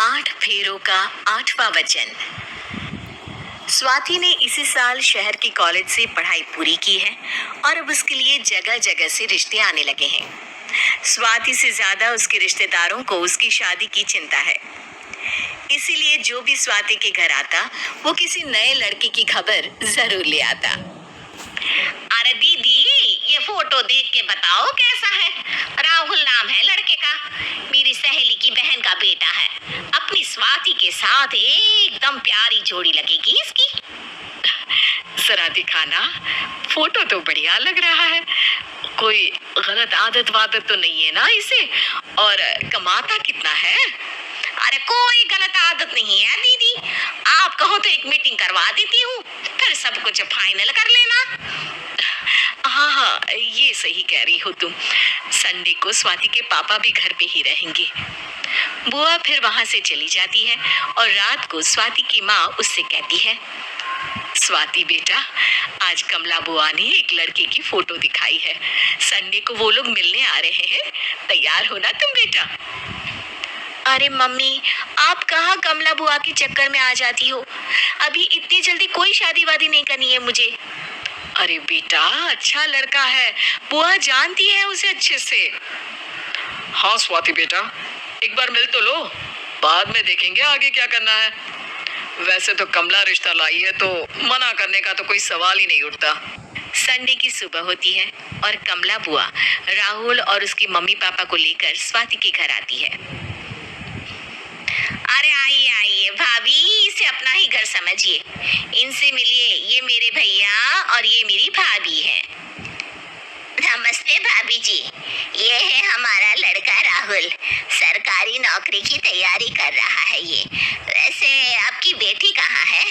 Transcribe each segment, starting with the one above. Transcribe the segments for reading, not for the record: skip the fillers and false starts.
8 फेरों का 8वां वचन। स्वाति ने इसी साल शहर के कॉलेज से पढ़ाई पूरी की है और अब उसके लिए जगह जगह से रिश्ते आने लगे हैं। स्वाति से ज्यादा उसके रिश्तेदारों को उसकी शादी की चिंता है, इसीलिए जो भी स्वाति के घर आता वो किसी नए लड़के की खबर जरूर ले आता। अरे दीदी, ये फोटो देख के बताओ कैसा है। राहुल नाम है लड़के का, मेरी सहेली की बहन का बेटा है। अपनी स्वाति के साथ एकदम प्यारी जोड़ी लगेगी इसकी। जरा दिखाना, फोटो तो बढ़िया लग रहा है। कोई गलत आदत वादत तो नहीं है ना इसे? और कमाता कितना है? अरे कोई गलत आदत नहीं है दीदी, आप कहो तो एक मीटिंग करवा देती हूँ, फिर सब कुछ फाइनल कर लेना। हाँ, ये सही कह रही हो तुम। संडे को स्वाति के पापा भी घर पे ही रहेंगे। बुआ फिर वहां से चली जाती है और रात को स्वाति की माँ उससे कहती है, स्वाति बेटा, आज कमला बुआ ने एक लड़के की फोटो दिखाई है। संडे को वो लोग मिलने आ रहे हैं, तैयार हो ना तुम बेटा? अरे मम्मी, आप कहाँ कमला बुआ के चक्कर में आ जाती हो? अभी इतनी जल्दी कोई शादी वादी नहीं करनी है मुझे। अरे बेटा, अच्छा लड़का है, बुआ जानती है उसे अच्छे से। हाँ स्वाति बेटा, एक बार मिल तो लो, बाद में देखेंगे आगे क्या करना है। वैसे तो कमला रिश्ता लाई है तो मना करने का तो कोई सवाल ही नहीं उठता। संडे की सुबह होती है और कमला बुआ राहुल और उसकी मम्मी पापा को लेकर स्वाति के घर आती है। अरे आइए आइए भाभी, इसे अपना ही घर समझिए, इनसे मिलिए। ये मेरे भैया और ये मेरी भाभी है। नमस्ते भाभी जी, ये है हमारा लड़का राहुल, सरकारी नौकरी की तैयारी कर रहा है ये। वैसे आपकी बेटी कहाँ है?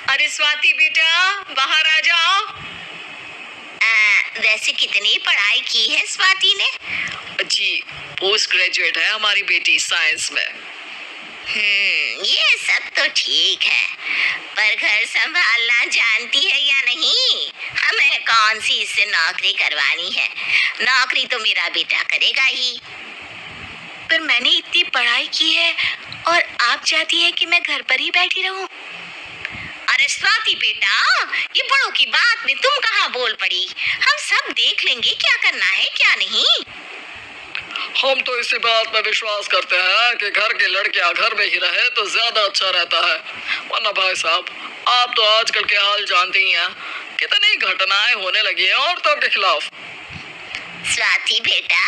अरे स्वाति बेटा, बाहर आ जाओ। वैसे कितनी पढ़ाई की है स्वाति ने? जी, पोस्ट ग्रेजुएट है हमारी बेटी साइंस में। ये सब तो ठीक है, पर घर संभालना जानती है या नहीं? हमें कौन सी इससे नौकरी करवानी है? नौकरी तो मेरा बेटा करेगा ही। पर मैंने इतनी पढ़ाई की है और आप चाहती है कि मैं घर पर ही बैठी रहूं? अरे स्वाति बेटा, ये बड़ों की बात में तुम कहाँ बोल पड़ी? हम सब देख लेंगे क्या करना है क्या नहीं। हम तो इसी बात में विश्वास करते हैं कि घर के लड़कियां घर में ही रहे तो ज्यादा अच्छा रहता है। वरना भाई साहब, आप तो आजकल के हाल जानते ही हैं, कितनी घटनाएं होने लगी हैं औरतों के खिलाफ। स्वाति बेटा,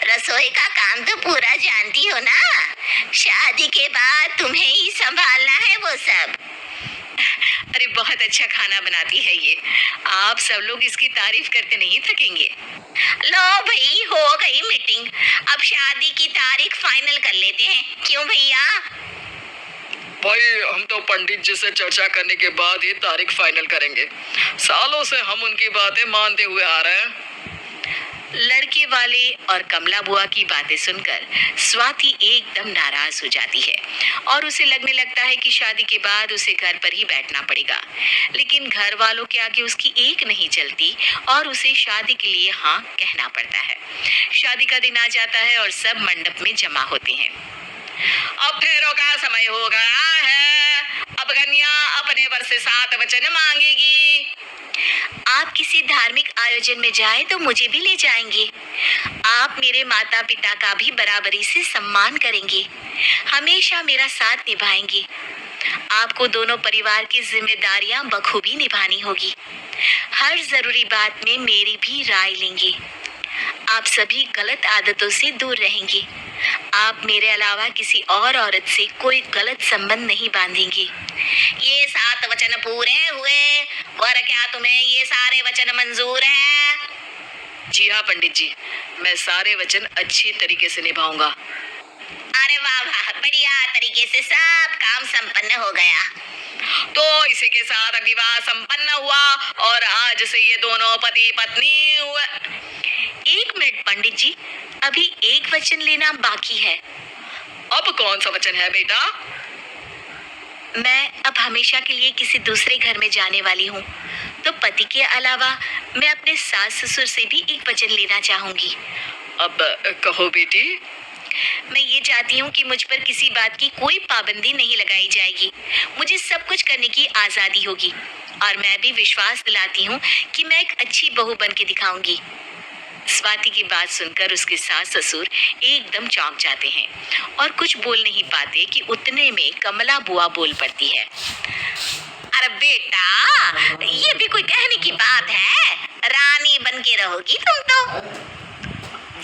रसोई का काम तो पूरा जानती हो ना? शादी के बाद तुम्हें ही संभालना है वो सब। अरे बहुत अच्छा खाना बनाती है ये, आप सब लोग इसकी तारीफ करते नहीं थकेंगे। लो भाई, हो गई मीटिंग, अब शादी की तारीख फाइनल कर लेते हैं। क्यों भैया? भाई, हम तो पंडित जी से चर्चा करने के बाद ही तारीख फाइनल करेंगे। सालों से हम उनकी बातें मानते हुए आ रहे हैं। लड़के वाले और कमला बुआ की बातें सुनकर स्वाति एकदम नाराज हो जाती है और उसे लगने लगता है कि शादी के बाद उसे घर पर ही बैठना पड़ेगा। लेकिन घर वालों के आगे उसकी एक नहीं चलती और उसे शादी के लिए हाँ कहना पड़ता है। शादी का दिन आ जाता है और सब मंडप में जमा होते हैं। अब फेरों का समय हो गया है, अब कन्या अपने वर से 7 वचन मांगेगी। आप किसी धार्मिक आयोजन में जाएं तो मुझे भी ले जाएंगे। आप मेरे माता पिता का भी बराबरी से सम्मान करेंगे, हमेशा मेरा साथ निभाएंगे। आपको दोनों परिवार की जिम्मेदारियां बखूबी निभानी होगी। हर जरूरी बात में मेरी भी राय लेंगे। आप सभी गलत आदतों से दूर रहेंगे। आप मेरे अलावा किसी और औरत से कोई गलत संबंध नहीं बांधेंगे। ये 7 वचन पूरे हुए, और क्या तुम्हें ये सारे वचन मंजूर हैं? जी हाँ पंडित जी, मैं सारे वचन अच्छे तरीके से निभाऊंगा। अरे वाह वाह, बढ़िया तरीके से सब काम संपन्न हो गया। तो इसी के साथ विवाह संपन्न हुआ और आज से ये दोनों पति पत्नी हुए। 1 मिनट पंडित जी, अभी एक वचन लेना बाकी है। अब कौन सा वचन है बेटा? मैं अब हमेशा के लिए किसी दूसरे घर में जाने वाली हूँ, तो पति के अलावा मैं अपने सास ससुर से भी एक वचन लेना चाहूंगी। अब कहो बेटी। मैं ये चाहती हूँ कि मुझ पर किसी बात की कोई पाबंदी नहीं लगाई जाएगी। मुझे सब कुछ करने की आजादी होगी और मैं भी विश्वास दिलाती हूँ कि मैं एक अच्छी बहू बन के दिखाऊंगी। स्वाति की बात सुनकर उसके सास ससुर एकदम चौंक जाते हैं और कुछ बोल नहीं पाते कि उतने में कमला बुआ बोल पड़ती है। अरे बेटा, ये भी कोई कहने की बात है? रानी बन के रहोगी तुम तो।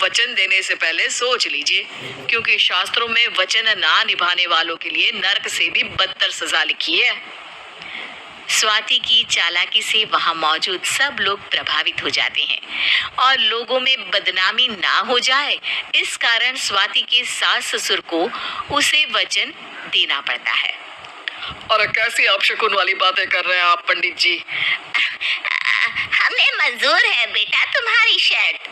वचन देने से पहले सोच लीजिए, क्योंकि शास्त्रों में वचन ना निभाने वालों के लिए नरक से भी बदतर सजा लिखी है। स्वाति की चालाकी से वहां मौजूद सब लोग प्रभावित हो जाते हैं और लोगों में बदनामी ना हो जाए, इस कारण स्वाति के सास ससुर को उसे वचन देना पड़ता है। और कैसी अपशकुन वाली बातें कर रहे हैं आप पंडित जी? हमें मंजूर है बेटा तुम्हारी शर्त।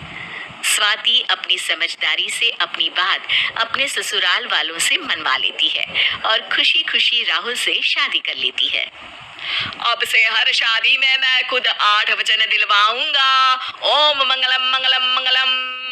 स्वाति अपनी समझदारी से अपनी बात अपने ससुराल वालों से मनवा लेती है और खुशी खुशी राहुल से शादी कर लेती है। अब से हर शादी में मैं खुद 8 वचन दिलवाऊंगा। ओम मंगलम मंगलम मंगलम।